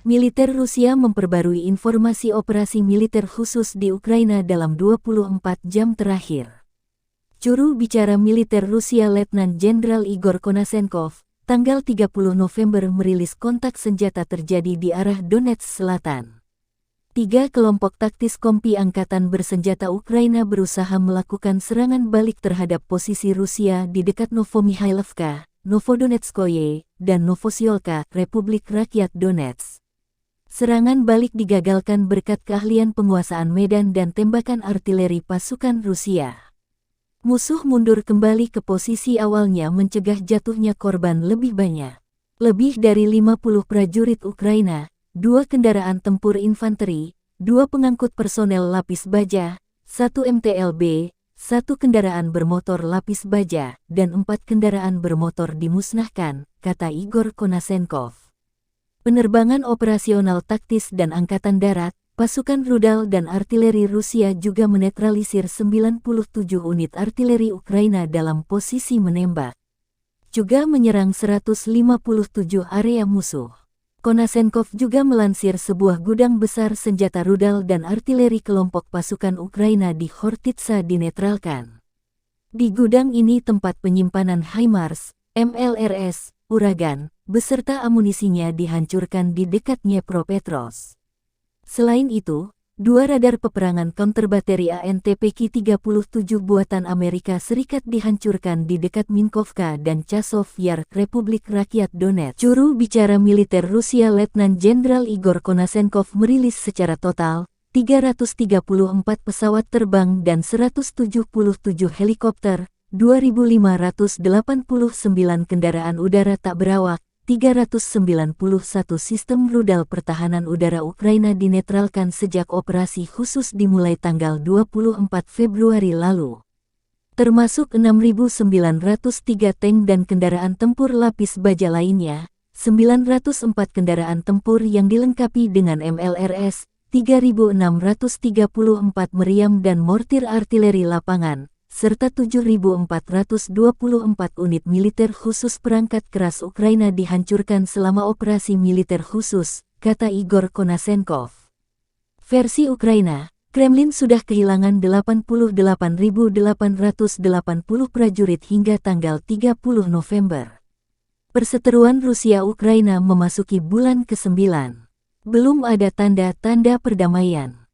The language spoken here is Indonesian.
Militer Rusia memperbarui informasi operasi militer khusus di Ukraina dalam 24 jam terakhir. Juru bicara militer Rusia Letnan Jenderal Igor Konasenkov, tanggal 30 November merilis kontak senjata terjadi di arah Donetsk Selatan. 3 kelompok taktis kompi angkatan bersenjata Ukraina berusaha melakukan serangan balik terhadap posisi Rusia di dekat Novomihailovka, Novodonetskoye, dan Novosiolka, Republik Rakyat Donetsk. Serangan balik digagalkan berkat keahlian penguasaan medan dan tembakan artileri pasukan Rusia. Musuh mundur kembali ke posisi awalnya mencegah jatuhnya korban lebih banyak. Lebih dari 50 prajurit Ukraina, 2 kendaraan tempur infanteri, 2 pengangkut personel lapis baja, 1 MTLB, 1 kendaraan bermotor lapis baja, dan 4 kendaraan bermotor dimusnahkan, kata Igor Konasenkov. Penerbangan operasional taktis dan angkatan darat, pasukan rudal dan artileri Rusia juga menetralisir 97 unit artileri Ukraina dalam posisi menembak. Juga menyerang 157 area musuh. Konasenkov juga melansir sebuah gudang besar senjata rudal dan artileri kelompok pasukan Ukraina di Khortytsa dinetralkan. Di gudang ini tempat penyimpanan HIMARS, MLRS, Uragan, beserta amunisinya dihancurkan di dekat Dnepropetrovsk. Selain itu, 2 radar peperangan counterbateri ANTPK-37 buatan Amerika Serikat dihancurkan di dekat Minkovka dan Chasov Yar, Republik Rakyat Donetsk. Juru bicara militer Rusia Letnan Jenderal Igor Konasenkov merilis secara total 334 pesawat terbang dan 177 helikopter, 2.589 kendaraan udara tak berawak, 391 sistem rudal pertahanan udara Ukraina dinetralkan sejak operasi khusus dimulai tanggal 24 Februari lalu. Termasuk 6.903 tank dan kendaraan tempur lapis baja lainnya, 904 kendaraan tempur yang dilengkapi dengan MLRS, 3.634 meriam dan mortir artileri lapangan, serta 7.424 unit militer khusus perangkat keras Ukraina dihancurkan selama operasi militer khusus, kata Igor Konasenkov. Versi Ukraina, Kremlin sudah kehilangan 88.880 prajurit hingga tanggal 30 November. Perseteruan Rusia-Ukraina memasuki bulan ke-9. Belum ada tanda-tanda perdamaian.